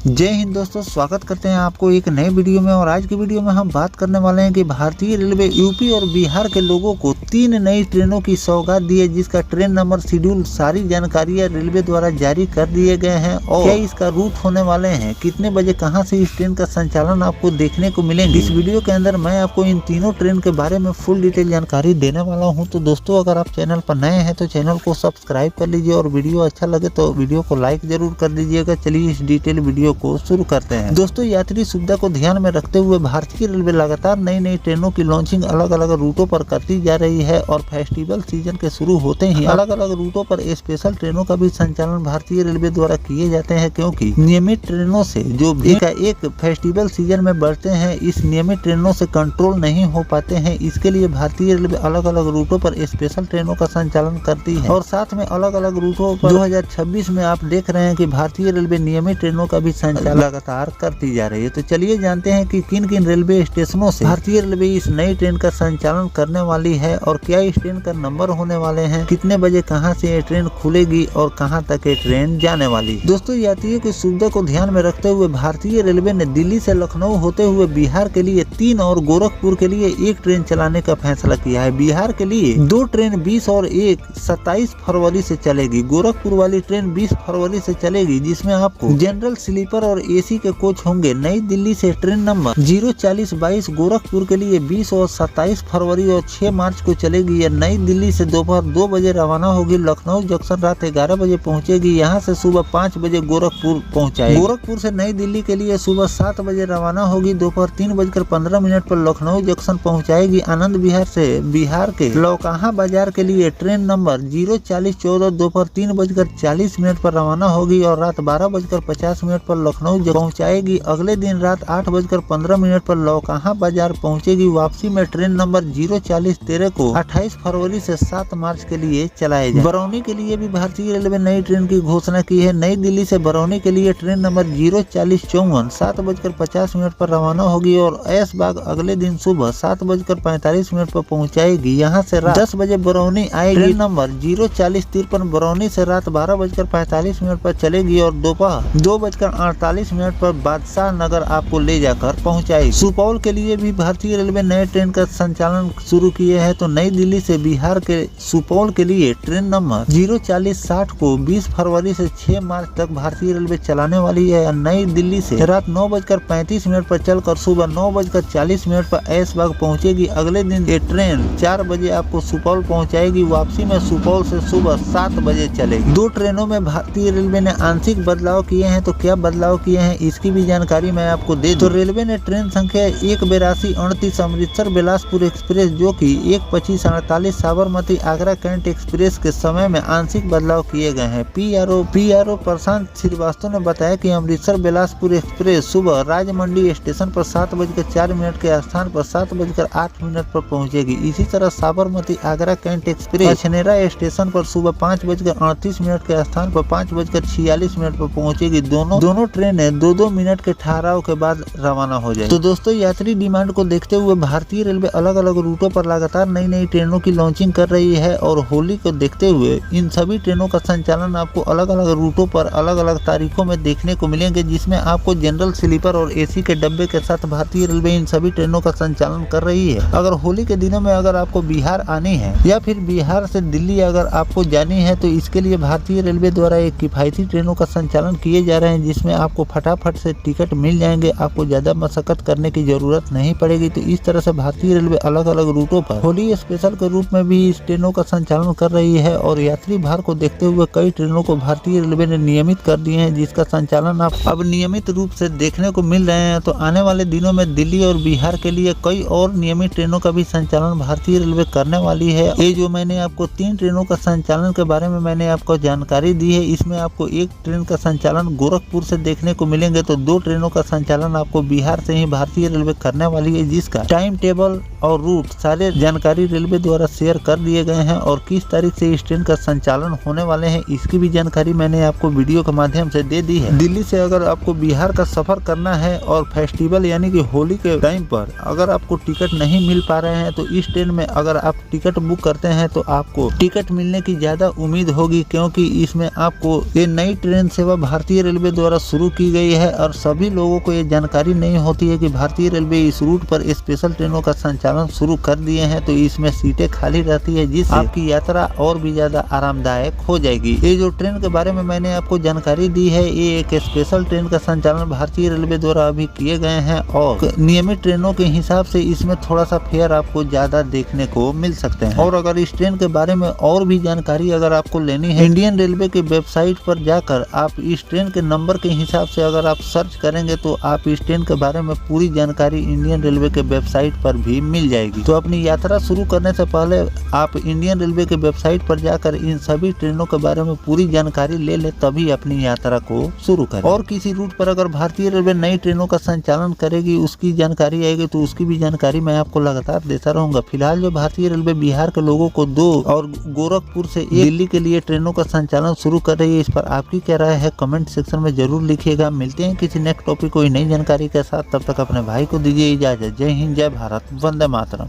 जय हिंद दोस्तों, स्वागत करते हैं आपको एक नए वीडियो में। और आज की वीडियो में हम बात करने वाले हैं कि भारतीय रेलवे यूपी और बिहार के लोगों को 3 नई ट्रेनों की सौगात दी है, जिसका ट्रेन नंबर, शेड्यूल, सारी जानकारियां रेलवे द्वारा जारी कर दिए गए हैं। और क्या इसका रूट होने वाले हैं, कितने बजे कहां से इस ट्रेन का संचालन आपको देखने को मिलेंगे। इस वीडियो के अंदर मैं आपको इन तीनों ट्रेन के बारे में फुल डिटेल जानकारी देने वाला हूँ। तो दोस्तों, अगर आप चैनल पर नए हैं तो चैनल को सब्सक्राइब कर लीजिए और वीडियो अच्छा लगे तो वीडियो को लाइक जरूर कर दीजिएगा। चलिए इस डिटेल वीडियो को शुरू करते हैं। दोस्तों, यात्री सुविधा को ध्यान में रखते हुए भारतीय रेलवे लगातार नई नई ट्रेनों की लॉन्चिंग अलग अलग रूटों पर करती जा रही है। और फेस्टिवल सीजन के शुरू होते ही अलग अलग रूटों पर स्पेशल ट्रेनों का भी संचालन भारतीय रेलवे द्वारा किए जाते हैं, क्योंकि नियमित ट्रेनों से जो एक फेस्टिवल सीजन में बढ़ते हैं, इस नियमित ट्रेनों से कंट्रोल नहीं हो पाते हैं। इसके लिए भारतीय रेलवे अलग अलग रूटों पर स्पेशल ट्रेनों का संचालन करती है। और साथ में अलग अलग रूटों पर 2026 में आप देख रहे हैं कि भारतीय रेलवे नियमित ट्रेनों का भी संचालन लगातार करती जा रही है। तो चलिए जानते हैं कि किन किन रेलवे स्टेशनों से भारतीय रेलवे इस नई ट्रेन का संचालन करने वाली है और क्या इस ट्रेन का नंबर होने वाले हैं, कितने बजे कहां से ये ट्रेन खुलेगी और कहां तक ये ट्रेन जाने वाली है। दोस्तों, यात्रियों की सुविधा को ध्यान में रखते हुए भारतीय रेलवे ने दिल्ली से लखनऊ होते हुए बिहार के लिए 3 और गोरखपुर के लिए 1 ट्रेन चलाने का फैसला किया है। बिहार के लिए 2 ट्रेन 20 और 1 27 फरवरी से चलेगी। गोरखपुर वाली ट्रेन 20 फरवरी से चलेगी, जिसमें आपको जनरल, स्लीपर और एसी के कोच होंगे। नई दिल्ली से ट्रेन नंबर 04022 गोरखपुर के लिए 20 और 27 फरवरी और 6 मार्च को चलेगी। यह नई दिल्ली से दोपहर 2 बजे रवाना होगी। लखनऊ जंक्शन रात 11 बजे पहुंचेगी। यहां से सुबह 5 बजे गोरखपुर पहुंचाएगी। गोरखपुर से नई दिल्ली के लिए सुबह 7 बजे रवाना होगी। दोपहर 3:15 पर लखनऊ जंक्शन पहुंचाएगी। आनंद विहार से बिहार के लौकाहा बाजार के लिए ट्रेन नंबर 04014 दोपहर 3:40 पर रवाना होगी और रात 12:50 पर लखनऊ पहुंचाएगी। अगले दिन रात 8:15 पर लौकाहा बाजार पहुंचेगी। वापसी में ट्रेन नंबर 04013 को 28 फरवरी से 7 मार्च के लिए चलाए जाए। बरौनी के लिए भी भारतीय रेलवे नई ट्रेन की घोषणा की है। नई दिल्ली से बरौनी के लिए ट्रेन नंबर 04054 7:50 पर रवाना होगी और ऐशबाग अगले दिन सुबह 7:45 पर पहुंचाएगी। यहां से रात 10 बजे बरौनी आएगी। ट्रेन नंबर 04053 बरौनी से रात 12:45 पर चलेगी और दोपहर 2:48 पर बादशाह नगर आपको ले जाकर पहुंचाएगी। सुपौल के लिए भी भारतीय रेलवे नए ट्रेन का संचालन शुरू किए हैं। तो नई दिल्ली से बिहार के सुपौल के लिए ट्रेन नंबर 04060 को 20 फरवरी से 6 मार्च तक भारतीय रेलवे चलाने वाली है। नई दिल्ली से रात 9:35 पर चलकर सुबह 9:40 पर ऐशबाग पहुंचेगी। अगले दिन ये ट्रेन 4 बजे आपको सुपौल पहुंचाएगी। वापसी में सुपौल से सुबह 7 बजे चलेगी। 2 ट्रेनों में भारतीय रेलवे ने आंशिक बदलाव किए हैं। तो क्या बदलाव किए हैं, इसकी भी जानकारी मैं आपको दे दूं। तो रेलवे ने ट्रेन संख्या 18238 अमृतसर बिलासपुर एक्सप्रेस, जो कि 12548 साबरमती आगरा कैंट एक्सप्रेस के समय में आंशिक बदलाव किए गए हैं। पीआरओ प्रशांत श्रीवास्तव ने बताया कि अमृतसर बिलासपुर एक्सप्रेस सुबह राजमंडी स्टेशन पर 7:04 के स्थान पर 7:08 पर पहुंचेगी। इसी तरह Sabarmati Agra cantt express Achhnera station पर सुबह 5:38 के स्थान पर 5:46 पर पहुंचेगी। दोनों ट्रेनें 2-2 मिनट के ठहराव के बाद रवाना हो जाएगी। तो दोस्तों, यात्री डिमांड को देखते हुए भारतीय रेलवे अलग अलग रूटों पर लगातार नई नई ट्रेनों की लॉन्चिंग कर रही है। और होली को देखते हुए इन सभी ट्रेनों का संचालन आपको अलग अलग रूटों पर अलग अलग तारीखों में देखने को मिलेंगे, जिसमें आपको जनरल, स्लीपर और एसी के डब्बे के साथ भारतीय रेलवे इन सभी ट्रेनों का संचालन कर रही है। अगर होली के दिनों में अगर आपको बिहार आनी है या फिर बिहार से दिल्ली अगर आपको जानी है, तो इसके लिए भारतीय रेलवे द्वारा एक किफायती ट्रेनों का संचालन किए जा रहे हैं, जिसमें आपको फटाफट से टिकट मिल जाएंगे। आपको ज्यादा मशक्कत करने की जरूरत नहीं पड़ेगी। तो इस तरह से भारतीय रेलवे अलग अलग रूटों पर होली स्पेशल के रूप में भी इस ट्रेनों का संचालन कर रही है। और यात्री भार को देखते हुए कई ट्रेनों को भारतीय रेलवे ने नियमित कर दिए हैं, जिसका संचालन आप अब नियमित रूप से देखने को मिल रहे हैं। तो आने वाले दिनों में दिल्ली और बिहार के लिए कई और नियमित ट्रेनों का भी संचालन भारतीय रेलवे करने वाली है। ये जो मैंने आपको 3 ट्रेनों का संचालन के बारे में मैंने आपको जानकारी दी है, इसमें आपको 1 ट्रेन का संचालन गोरखपुर से देखने को मिलेंगे। तो 2 ट्रेनों का संचालन आपको बिहार से ही भारतीय रेलवे करने वाली है, जिसका टाइम टेबल और रूट सारे जानकारी रेलवे द्वारा शेयर कर दिए गए हैं और किस तारीख से इस ट्रेन का संचालन होने वाले हैं इसकी भी जानकारी मैंने आपको वीडियो के माध्यम से दे दी है। दिल्ली से अगर आपको बिहार का सफर करना है और फेस्टिवल यानी कि होली के टाइम पर अगर आपको टिकट नहीं मिल पा रहे हैं तो इस ट्रेन में अगर आप टिकट बुक करते हैं तो आपको टिकट मिलने की ज्यादा उम्मीद होगी, क्योंकि इसमें आपको ये नई ट्रेन सेवा भारतीय रेलवे द्वारा शुरू की गई है और सभी लोगों को ये जानकारी नहीं होती है कि भारतीय रेलवे इस रूट पर स्पेशल ट्रेनों का संचालन शुरू कर दिए हैं। तो इसमें सीटें खाली रहती है जिससे आपकी यात्रा और भी ज्यादा आरामदायक हो जाएगी। ये जो ट्रेन के बारे में मैंने आपको जानकारी दी है, ये एक स्पेशल ट्रेन का संचालन भारतीय रेलवे द्वारा अभी किए गए हैं और नियमित ट्रेनों के हिसाब से इसमें थोड़ा सा फेयर आपको ज्यादा देखने को मिल सकते हैं। और अगर इस ट्रेन के बारे में और भी जानकारी अगर आपको लेनी है, इंडियन रेलवे के वेबसाइट पर जाकर आप इस ट्रेन के नंबर के हिसाब से अगर आप सर्च करेंगे तो आप इस ट्रेन के बारे में पूरी जानकारी इंडियन रेलवे के वेबसाइट पर भी मिल जाएगी। तो अपनी यात्रा शुरू करने से पहले आप इंडियन रेलवे के वेबसाइट पर जाकर इन सभी ट्रेनों के बारे में पूरी जानकारी ले ले, तभी अपनी यात्रा को शुरू करें। और किसी रूट पर अगर भारतीय रेलवे नई ट्रेनों का संचालन करेगी उसकी जानकारी आएगी तो उसकी भी जानकारी मैं आपको लगातार देता रहूंगा। फिलहाल जो भारतीय रेलवे बिहार के लोगों को 2 और गोरखपुर से 1 दिल्ली के लिए ट्रेनों का संचालन शुरू कर रही है, इस पर आपकी क्या राय है कमेंट सेक्शन में जरूर लिखिएगा। मिलते हैं किसी नेक्स्ट टॉपिक कोई नई जानकारी के साथ, तब तक अपने भाई को दीजिए इजाजत। जय हिंद, जय भारत, वंदे मातरम।